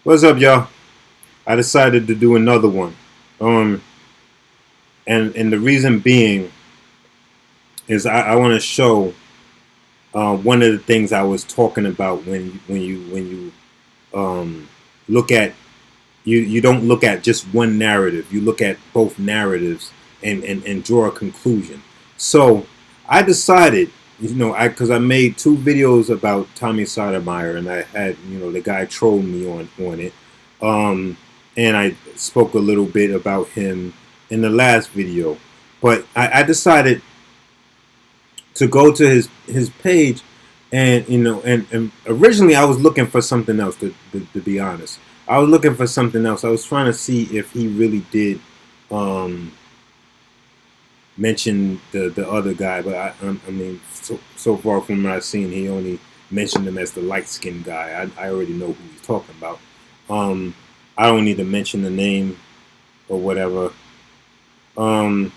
What's up, y'all? I decided to do another one. Um, and the reason being is I want to show one of the things I was talking about when you um, look at you don't look at just one narrative. You look at both narratives and draw a conclusion. So I decided, because I made two videos about Tommy Sotomayor, and I had the guy troll me on it, um, and I spoke a little bit about him in the last video, but I decided to go to his page, and and originally I was looking for something else. To be honest, I was looking for something else. I was trying to see if he really did um, mention the other guy, but I mean, so far from what I've seen, he only mentioned him as the light skinned guy. I already know who he's talking about. Um, I don't need to mention the name or whatever. Um,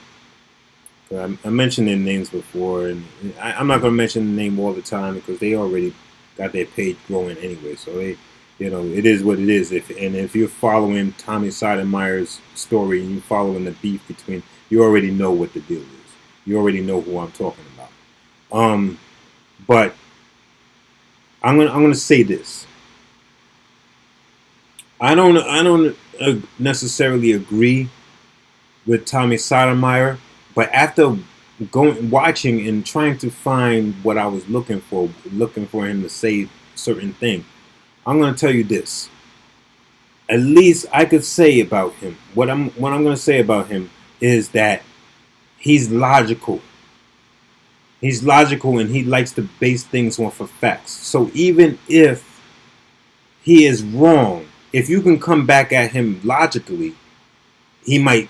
I mentioned their names before, and I'm not going to mention the name all the time because they already got their page growing anyway. So it is what it is. If you're following Tommy Sotomayor's story and you're following the beef between, you already know what the deal is. You already know who I'm talking about. But I'm gonna say this. I don't necessarily agree with Tommy Sotomayor, but after going watching and trying to find what I was looking for him to say certain thing, I'm going to tell you this. At least I could say about him. What I'm going to say about him is that he's logical. He's logical and he likes to base things off of facts. So even if he is wrong, if you can come back at him logically, he might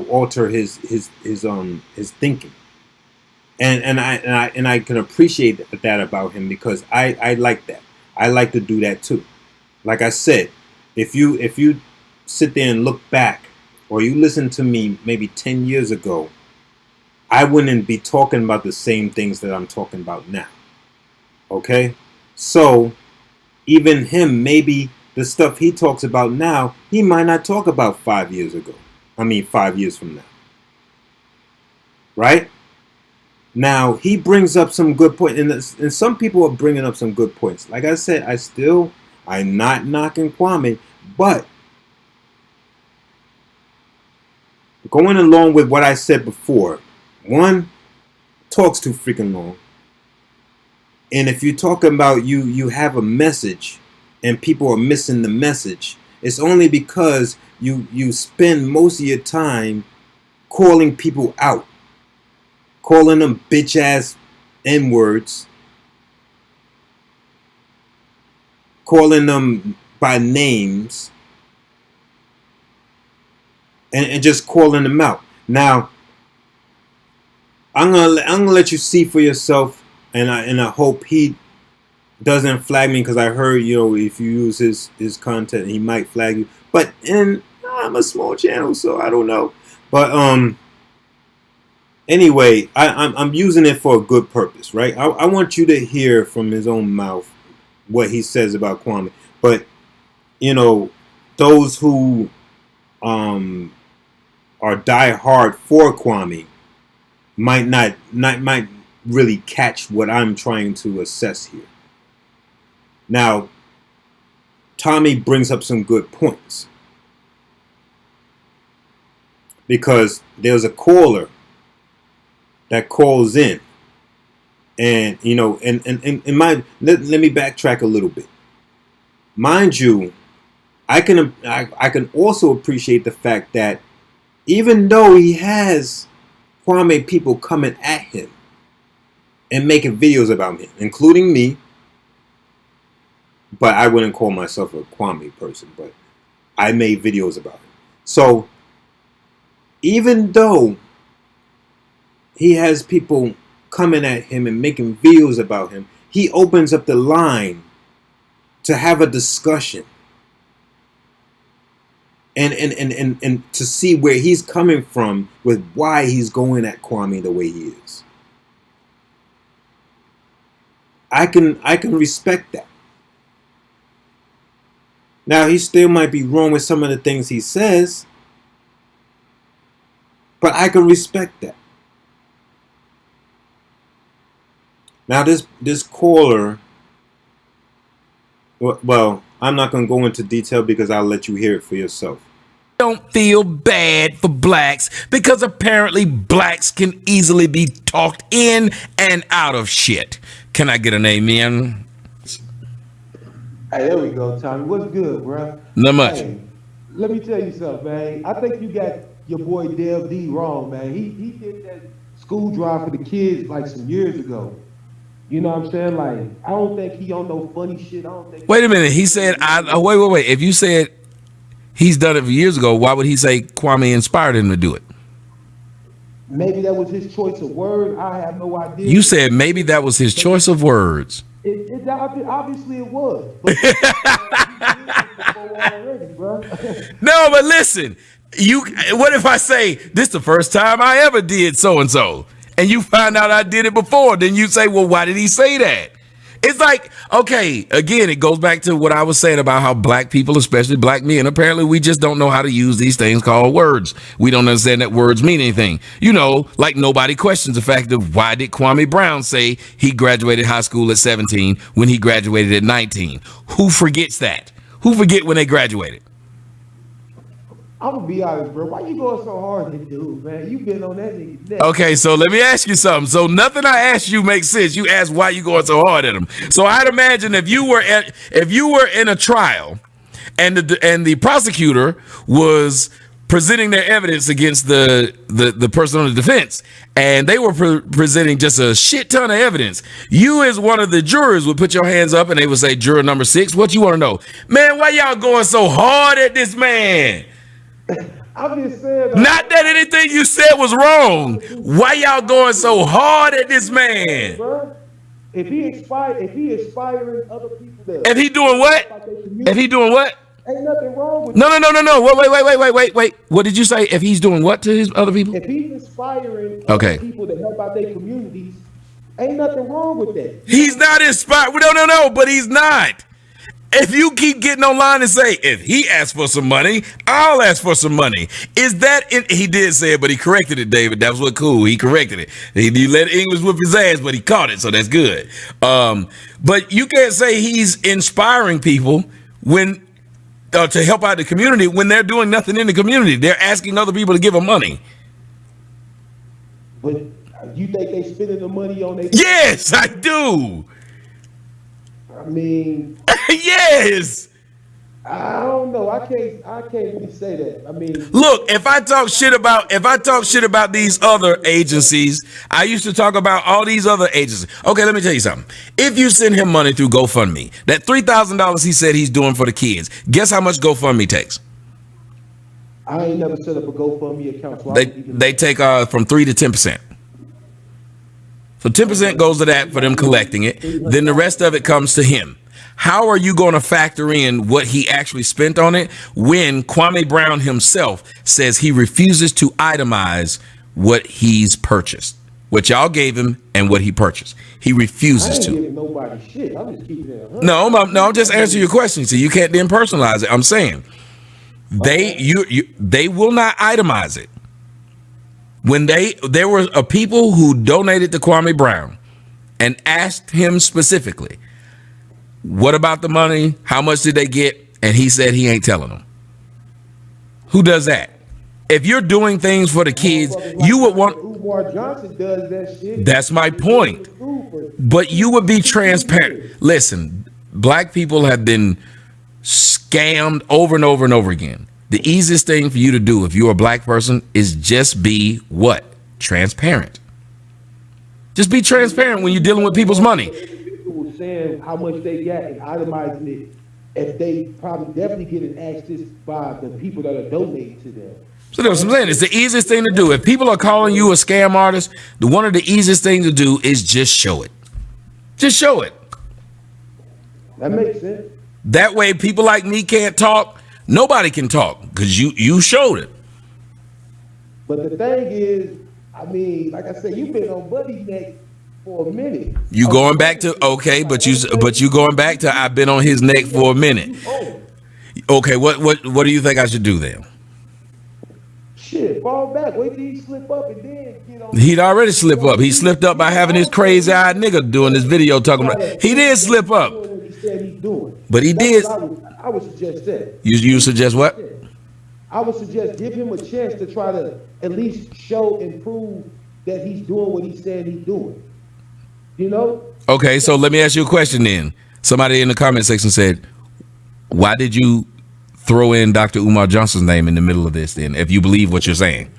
alter his thinking, and I can appreciate that about him because I like that. I like to do that too. Like I said, if you sit there and look back, or you listen to me maybe 10 years ago, I wouldn't be talking about the same things that I'm talking about now. Okay, so even him, maybe the stuff he talks about now, he might not talk about 5 years ago. I mean, 5 years from now, right? Now he brings up some good points, and some people are bringing up some good points. Like I said, I'm not knocking Kwame, but going along with what I said before, one, talks too freaking long, and if you're talking about you have a message, and people are missing the message, it's only because you spend most of your time calling people out, calling them bitch ass n words, calling them by names, and just calling them out. Now, I'm gonna let you see for yourself, and I hope he doesn't flag me because I heard if you use his content he might flag you. But I'm a small channel, so I don't know. But anyway, I'm using it for a good purpose, right? I want you to hear from his own mouth what he says about Kwame. But you know, those who um are die hard for Kwame might really catch what I'm trying to assess here. Now, Tommy brings up some good points because there's a caller that calls in, and let me backtrack a little bit. Mind you, I can also appreciate the fact that even though he has Kwame people coming at him and making videos about him, including me, but I wouldn't call myself a Kwame person, but I made videos about him. So even though he has people coming at him and making videos about him, he opens up the line to have a discussion and to see where he's coming from with why he's going at Kwame the way he is. I can respect that. Now, he still might be wrong with some of the things he says, but I can respect that. Now, this caller, well, I'm not going to go into detail because I'll let you hear it for yourself. Don't feel bad for blacks because apparently blacks can easily be talked in and out of shit. Can I get an amen? Hey, there we go, Tommy. What's good, bro? Not much. Hey, let me tell you something, man. I think you got your boy Dev D wrong, man. He did that school drive for the kids like some years ago. You know what I'm saying? Like, I don't think he on no funny shit. I don't think. Wait a minute. He said, wait. If you said he's done it for years ago, why would he say Kwame inspired him to do it? Maybe that was his choice of word. I have no idea. You said maybe that was his choice of words. Obviously it was. But already, bro. No, but listen, what if I say this is the first time I ever did so and so, and you find out I did it before? Then you say, well, why did he say that? It's like, okay, again, it goes back to what I was saying about how black people, especially black men, apparently we just don't know how to use these things called words. We don't understand that words mean anything. You know, like nobody questions the fact of why did Kwame Brown say he graduated high school at 17 when he graduated at 19? Who forgets that? Who forget when they graduated? I'm gonna be honest, bro. Why you going so hard at this dude, man? You been on that nigga's neck. Okay, so let me ask you something. So nothing I asked you makes sense. You asked why you going so hard at him. So I'd imagine if you were in a trial, and the prosecutor was presenting their evidence against the person on the defense, and they were presenting just a shit ton of evidence. You, as one of the jurors, would put your hands up and they would say, "Juror number 6, what you want to know, man? Why y'all going so hard at this man?" I'm just saying. Not that anything you said was wrong. Why y'all going so hard at this man? Bro, if he inspiring other people there. If he doing what? If he doing what? Ain't nothing wrong with No. Wait. What did you say? If he's doing what to his other people? If he's inspiring other people to help out their communities, ain't nothing wrong with that. He's not inspired. No, but he's not. If you keep getting online and say, if he asks for some money, I'll ask for some money. Is that he did say it, but he corrected it, David. That was what cool. He corrected it. He let English whip his ass, but he caught it, so that's good. But you can't say he's inspiring people when to help out the community when they're doing nothing in the community. They're asking other people to give them money. But you think they spending the money on their? Yes, I do. I mean, yes. I don't know. I can't really say that. I mean, look, if I talk shit about these other agencies, I used to talk about all these other agencies. Okay, let me tell you something. If you send him money through GoFundMe, that $3,000 he said he's doing for the kids, guess how much GoFundMe takes? I ain't never set up a GoFundMe account. So they take from 3 to 10%. So 10% goes to that for them collecting it. Then the rest of it comes to him. How are you going to factor in what he actually spent on it when Kwame Brown himself says he refuses to itemize what he's purchased, what y'all gave him and what he purchased? He refuses to. Giving nobody shit. I'm just keeping it. No, I'm just answering your question. So you can't then personalize it. I'm saying they will not itemize it. When there were people who donated to Kwame Brown and asked him specifically, what about the money? How much did they get? And he said he ain't telling them. Who does that? If you're doing things for the kids, you would want. Umar Johnson does that shit. That's my point. But you would be transparent. Listen, black people have been scammed over and over and over again. The easiest thing for you to do if you're a black person is just be what? Transparent. Just be transparent when you're dealing with people's money. People saying how much they got and itemizing it, if they probably definitely getting asked this by the people that are donating to them. So that's what I'm saying. It's the easiest thing to do. If people are calling you a scam artist, one of the easiest things to do is just show it. Just show it. That makes sense. That way people like me can't talk. Nobody can talk because you showed it. But the thing is, I mean, like I said, you've been on Buddy's neck for a minute. You going back to okay, but you going back to I've been on his neck for a minute. Okay, what do you think I should do then? Shit, fall back. Wait till he slip up and then get on. He'd already slipped up. He slipped up by having his crazy eyed nigga doing this video talking about. He did slip up, What he said he's doing. but he That's did. what I would suggest that. You suggest what? I would suggest give him a chance to try to at least show and prove that he's doing what he said he's doing. You know? Okay, so let me ask you a question then. Somebody in the comment section said, "Why did you throw in Dr. Umar Johnson's name in the middle of this then, if you believe what you're saying?"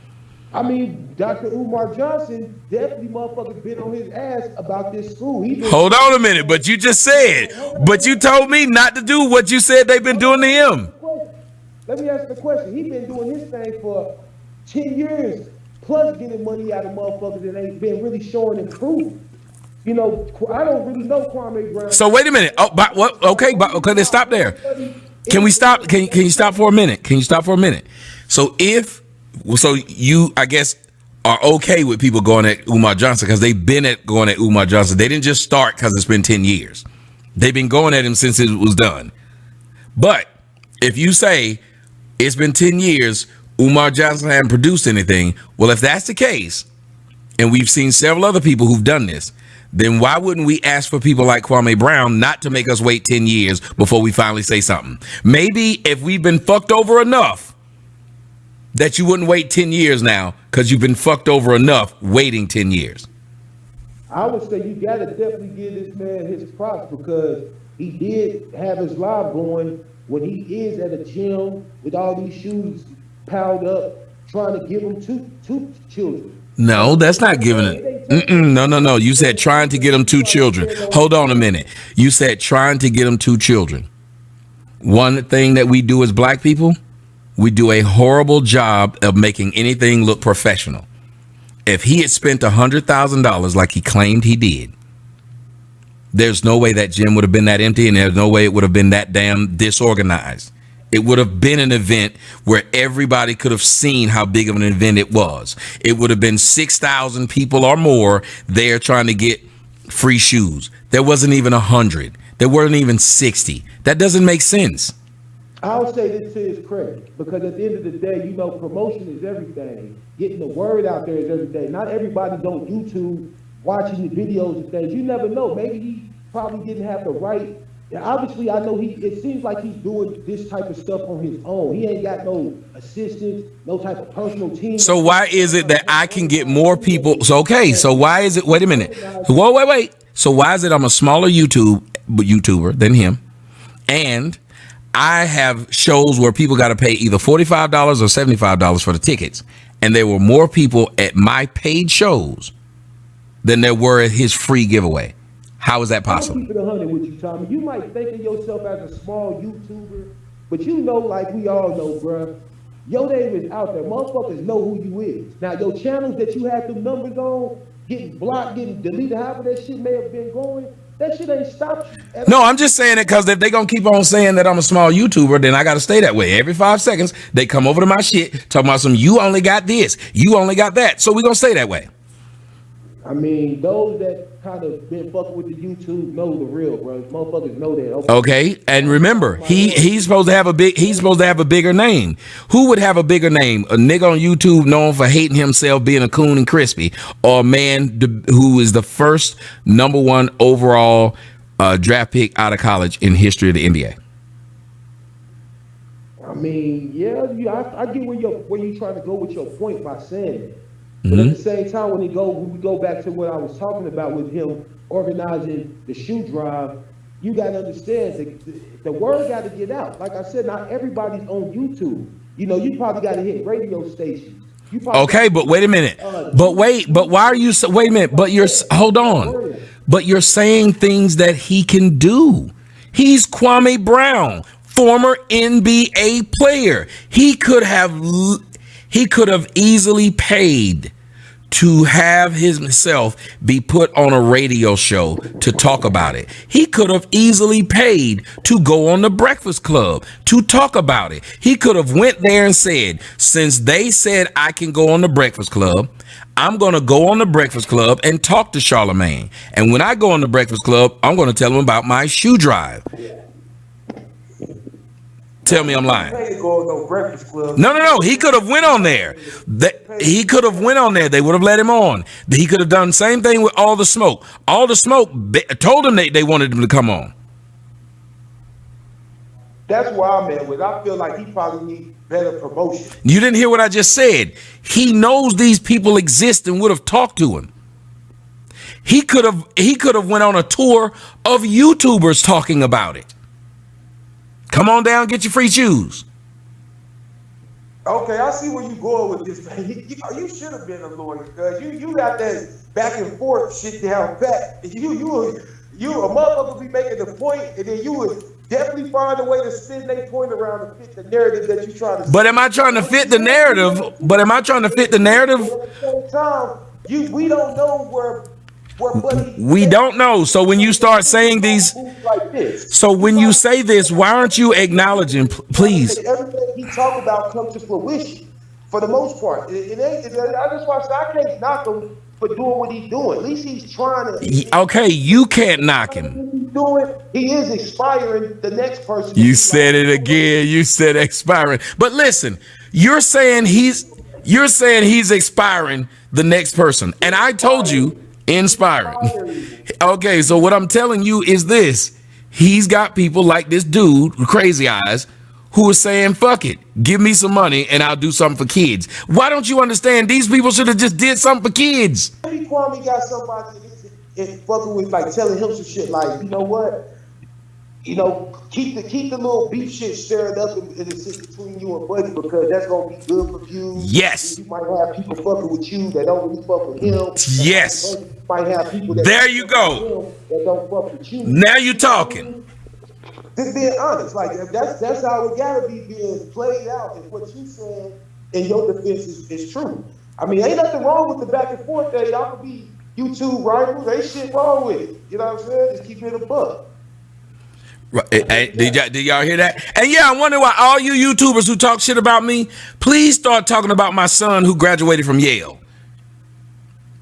I mean, Dr. Umar Johnson definitely motherfuckers been on his ass about this school. Hold on a minute, but you just said, but you told me not to do what you said they've been doing to him. Let me ask the question. He been doing his thing for 10 years, plus getting money out of motherfuckers that ain't been really showing and proving. You know, I don't really know Kwame Brown. So wait a minute. Oh, but what? Okay, then stop there. Can we stop? Can you stop for a minute? Can you stop for a minute? So you, I guess, are okay with people going at Umar Johnson because they've been going at Umar Johnson. They didn't just start because it's been 10 years. They've been going at him since it was done. But if you say it's been 10 years, Umar Johnson hadn't produced anything, well, if that's the case, and we've seen several other people who've done this, then why wouldn't we ask for people like Kwame Brown not to make us wait 10 years before we finally say something? Maybe if we've been fucked over enough that you wouldn't wait 10 years now because you've been fucked over enough waiting 10 years. I would say you got to definitely give this man his props because he did have his live going when he is at a gym with all these shoes piled up, trying to give him two children. No, that's not giving it. No. You said trying to get them 2 children. Hold on a minute. You said trying to get them 2 children. One thing that we do as black people, we do a horrible job of making anything look professional. If he had spent $100,000 like he claimed he did, there's no way that gym would have been that empty, and there's no way it would have been that damn disorganized. It would have been an event where everybody could have seen how big of an event it was. It would have been 6,000 people or more there trying to get free shoes. There wasn't even 100. There weren't even 60. That doesn't make sense. I'll say this to his credit, because at the end of the day, you know, promotion is everything. Getting the word out there is everything. Not everybody's on YouTube watching the videos and things. You never know. Maybe he probably didn't have the right. And obviously, I know it seems like he's doing this type of stuff on his own. He ain't got no assistants, no type of personal team. So why is it that I can get more people? So why is it, wait a minute. Wait. So why is it I'm a smaller YouTuber than him, and I have shows where people got to pay either $45 or $75 for the tickets, and there were more people at my paid shows than there were at his free giveaway? How is that possible? I'll keep it 100 with you, Tommy. You might think of yourself as a small YouTuber, but you know, like we all know, bruh, your name is out there. Motherfuckers know who you is. Now, your channels that you had them numbers on, getting blocked, getting deleted, however that shit may have been going, that shit ain't stopped you. No, I'm just saying it because if they gonna keep on saying that I'm a small YouTuber, then I gotta stay that way. Every 5 seconds, they come over to my shit, talking about you only got this, you only got that. So we gonna stay that way. I mean, those that kind of been fucking with the YouTube know the real, bro. Motherfuckers know that. Okay, and remember, he's supposed to have a bigger name. Who would have a bigger name? A nigga on YouTube known for hating himself, being a coon and crispy, or a man who is the first #1 overall draft pick out of college in history of the NBA? I mean, yeah, I get where you trying to go with your point by saying it. But at the same time, when we go back to what I was talking about with him organizing the shoe drive, you got to understand the word got to get out. Like I said, not everybody's on YouTube. You know, you probably got to hit radio stations. Okay, but wait a minute. But why are you? Wait a minute. But hold on. But you're saying things that he can do. He's Kwame Brown, former NBA player. He could have easily paid to have himself be put on a radio show to talk about it. He could have easily paid to go on the Breakfast Club to talk about it. He could have went there and said, since they said I can go on the Breakfast Club, I'm going to go on the Breakfast Club and talk to Charlamagne. And when I go on the Breakfast Club, I'm going to tell him about my shoe drive. tell me I'm lying. Pay to go to no Breakfast Club. No. He could have went on there. He could have went on there. They would have let him on. He could have done the same thing with All the Smoke. All the Smoke told him they wanted him to come on. That's where I'm at with. I feel like he probably needs better promotion. You didn't hear what I just said. He knows these people exist and would have talked to him. He could have went on a tour of YouTubers talking about it. Come on down, get your free shoes. Okay, I see where you going with this, man. You should have been a lawyer, because you got that back and forth shit down pat. You a motherfucker be making the point, and then you would definitely find a way to spin their point around to fit the narrative that you trying to. But am I trying to fit the narrative? But am I trying to fit the narrative? At the same time, we don't know where Buddy. We don't know. So when you start saying these, like this, so when you say this, why aren't you acknowledging, please? Everything he talk about comes to fruition for the most part. That's why I can't knock him for doing what he's doing. At least he's trying to. Okay, you can't knock him. He is inspiring the next person. You said it again. You said expiring. But listen, you're saying he's expiring the next person, and I told you inspiring. Okay, so what I'm telling you is this: he's got people like this dude with crazy eyes who is saying, fuck it, give me some money and I'll do something for kids. Why don't you understand? These people should have just did something for kids. Maybe Kwame got somebody and fucking with, like, telling him some shit like, you know what? Keep the little beef shit stirred up in the shit between you and Buddy, because that's gonna be good for views. Yes. You might have people fucking with you that don't really fuck with him. Yes. You might have people that there you go. That don't fuck with you. Now you talking. Just being honest, like that's how it gotta be being played out. And what you saying in your defense is true. I mean, ain't nothing wrong with the back and forth there. Y'all could be YouTube rivals. Ain't shit wrong with it. You know what I'm saying? Just keep it a buck. Right. Hey, did y'all hear that? And yeah, I wonder why all you YouTubers who talk shit about me, please start talking about my son who graduated from Yale.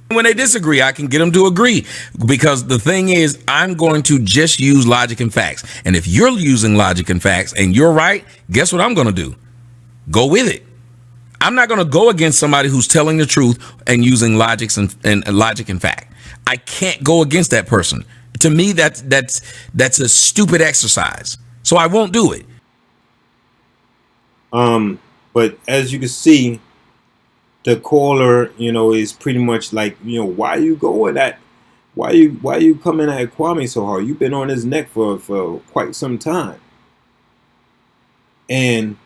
When they disagree, I can get them to agree, because the thing is, I'm going to just use logic and facts. And if you're using logic and facts and you're right, guess what I'm going to do? Go with it. I'm not going to go against somebody who's telling the truth and using logic and fact. I can't go against that person. To me, that's a stupid exercise. So I won't do it. But as you can see, the caller, is pretty much like, why you going at, why you coming at Kwame so hard? You've been on his neck for quite some time. And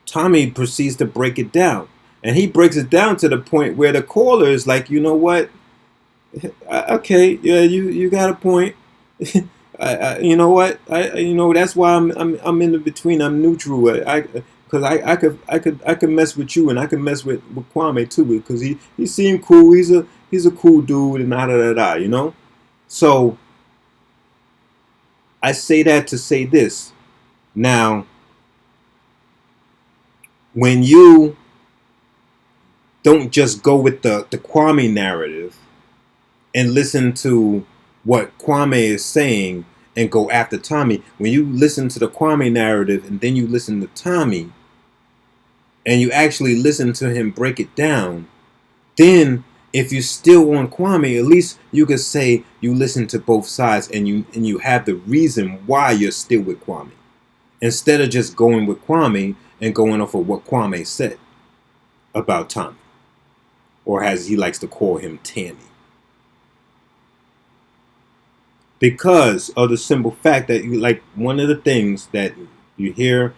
Tommy proceeds to break it down. And he breaks it down to the point where the caller is like, you know what? Okay, yeah, you got a point. You know what? That's why I'm in the between. I'm neutral. Because I could mess with you, and I can mess with Kwame too, because he seemed cool. He's a cool dude, and da. So I say that to say this. Now, when you don't just go with the Kwame narrative and listen to what Kwame is saying and go after Tommy, when you listen to the Kwame narrative and then you listen to Tommy and you actually listen to him break it down, then if you're still on Kwame, at least you could say you listen to both sides and you have the reason why you're still with Kwame, instead of just going with Kwame and going off of what Kwame said about Tommy, or as he likes to call him, Tammy. Because of the simple fact that, like, one of the things that you hear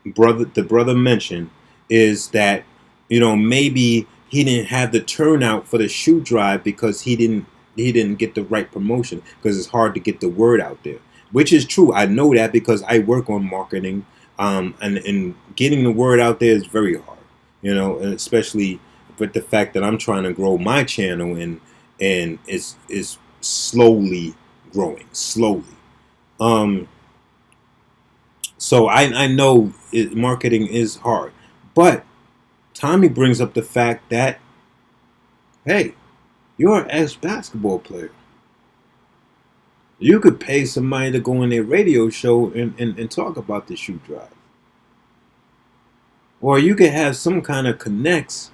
the brother mention is that, maybe he didn't have the turnout for the shoe drive because he didn't get the right promotion, because it's hard to get the word out there, which is true. I know that because I work on marketing, and getting the word out there is very hard, and especially with the fact that I'm trying to grow my channel and it's slowly growing. So I know marketing is hard, but Tommy brings up the fact that, hey, you're an ex-basketball player. You could pay somebody to go on their radio show and talk about the shoe drive. or you could have some kind of connects.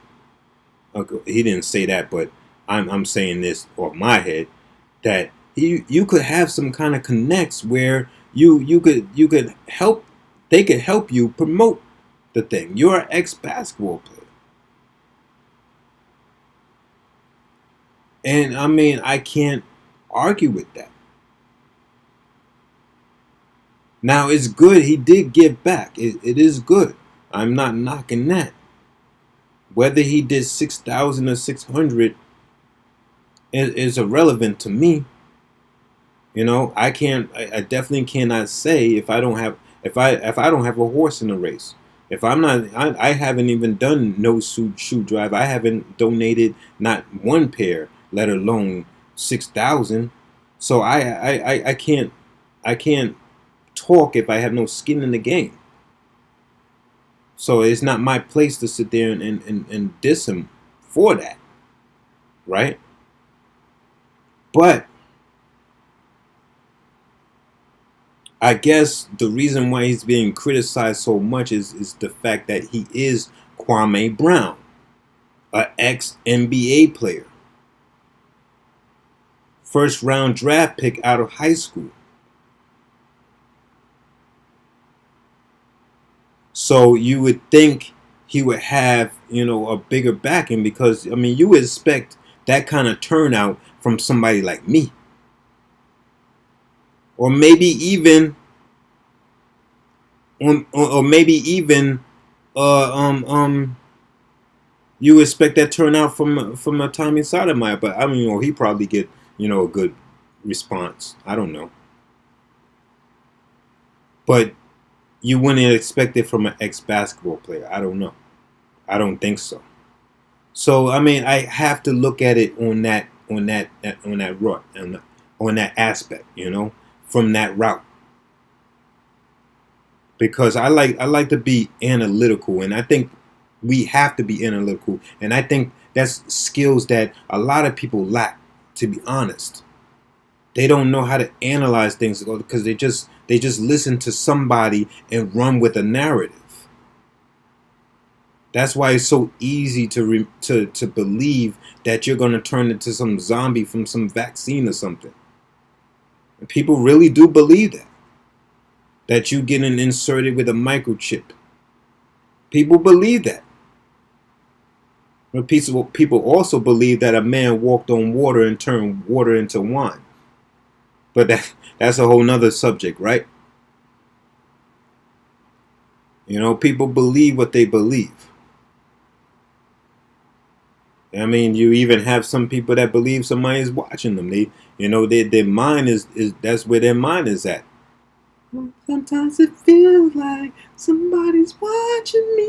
Okay, he didn't say that, but I'm saying this off my head that you could have some kind of connects where you could help, they could help you promote the thing. You're an ex basketball player, and I mean I can't argue with that. Now it's good he did give back. It is good. I'm not knocking that. Whether he did 6,000 or 600 is irrelevant to me. You know, I can't. I definitely cannot say if I don't have if I don't have a horse in the race. If I'm not, I haven't even done no shoe drive. I haven't donated not one pair, let alone 6,000. So I can't talk if I have no skin in the game. So it's not my place to sit there and diss him for that, right? But I guess the reason why he's being criticized so much is the fact that he is Kwame Brown, an ex NBA player, first round draft pick out of high school. So you would think he would have, you know, a bigger backing because I mean you would expect that kind of turnout from somebody like me, or maybe even, or maybe even, uh, um, um, you expect that turnout from a Tommy Sotomayor, but I mean, you know, he probably get, you know, a good response. I don't know, but you wouldn't expect it from an ex basketball player. I don't know. I don't think so. So I mean, I have to look at it on that route and on that aspect, you know, from that route. Because I like to be analytical, and I think we have to be analytical, and I think that's skills that a lot of people lack. To be honest, they don't know how to analyze things because they just listen to somebody and run with a narrative. That's why it's so easy to believe that you're going to turn into some zombie from some vaccine or something. And people really do believe that you getting inserted with a microchip. People believe that. But people also believe that a man walked on water and turned water into wine. But that's a whole nother subject, right? You know, people believe what they believe. I mean, you even have some people that believe somebody is watching them. They, you know, their mind is that's where their mind is at. Sometimes it feels like somebody's watching me.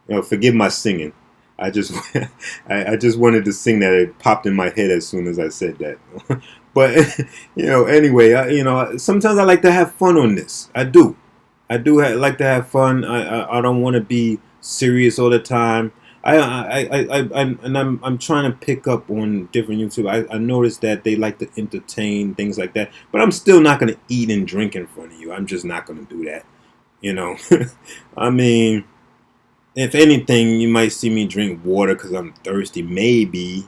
You know, forgive my singing. I just I just wanted to sing that. It popped in my head as soon as I said that. But you know, anyway, you know, sometimes I like to have fun on this. I do. Like to have fun. I don't want to be serious all the time. I'm trying to pick up on different YouTube. I noticed that they like to entertain things like that, but I'm still not gonna eat and drink in front of you. I'm just not gonna do that. You know, I mean, if anything, you might see me drink water because I'm thirsty, maybe,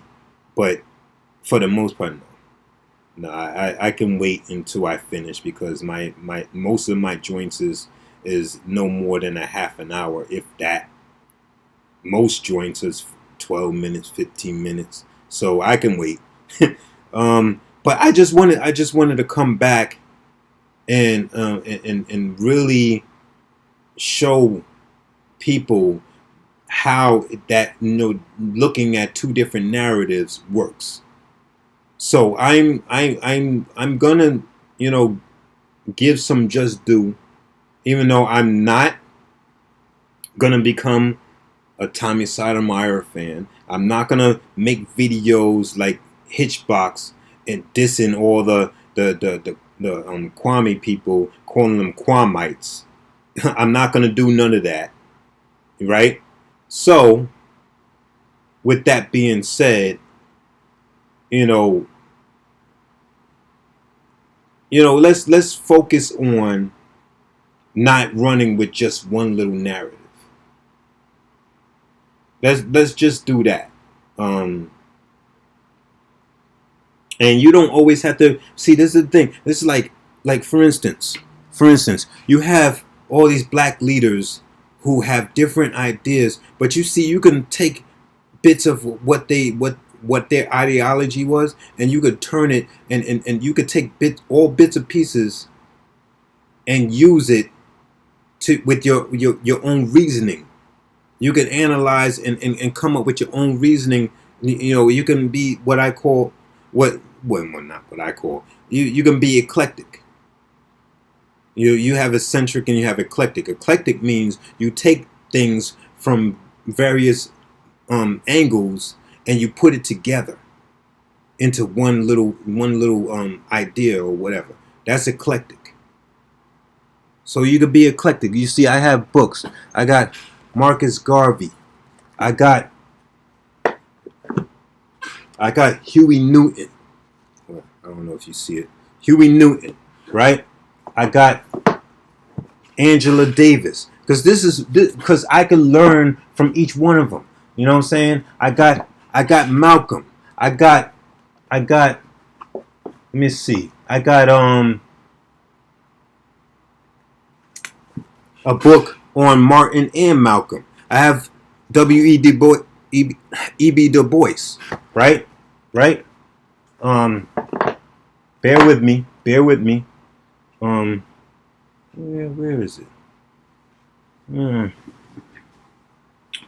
but for the most part, no. No, I can wait until I finish because my most of my joints is no more than a half an hour, if that. Most joints is 12 minutes, 15 minutes, so I can wait. But I just wanted to come back and really show people how that, you know, looking at two different narratives works. So I'm gonna, you know, give some just due, even though I'm not gonna become a Tommy Sotomayor fan. I'm not gonna make videos like Hitchbox and dissing all the Kwame people, calling them Kwamites. I'm not gonna do none of that, right? So, with that being said, you know, let's focus on not running with just one little narrative. Let's just do that. And you don't always have to see. This is the thing. This is like for instance, you have all these black leaders who have different ideas, but you see, you can take bits of what their ideology was, and you could turn it, and you could take all bits and pieces and use it to with your own reasoning. You can analyze and come up with your own reasoning. You can be what I call not what I call. You can be eclectic. You have eccentric and you have eclectic. Eclectic means you take things from various angles and you put it together into one little idea or whatever. That's eclectic. So you could be eclectic. You see, I have books. I got Marcus Garvey. I got Huey Newton. Well, I don't know if you see it. Huey Newton, right? I got Angela Davis, because I can learn from each one of them. You know what I'm saying? I got Malcolm. I got let me see. I got a book on Martin and Malcolm. I have E.B. Du Bois, right? Right? Bear with me. Where is it?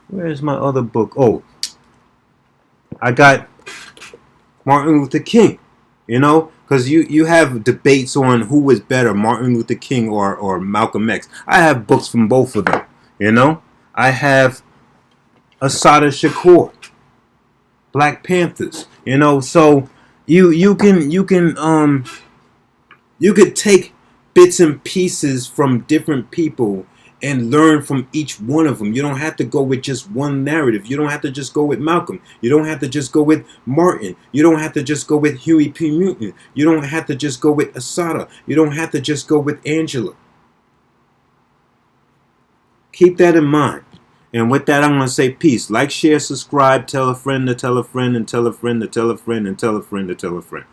Where's my other book? Oh, I got Martin Luther King. Because you have debates on who was better, Martin Luther King or Malcolm X. I have books from both of them. I have Assata Shakur, Black Panthers. So you could take bits and pieces from different people and learn from each one of them. You don't have to go with just one narrative. You don't have to just go with Malcolm. You don't have to just go with Martin. You don't have to just go with Huey P. Newton. You don't have to just go with Assata. You don't have to just go with Angela. Keep that in mind. And with that, I'm going to say peace. Like, share, subscribe, tell a friend to tell a friend, and tell a friend to tell a friend, and tell a friend to tell a friend.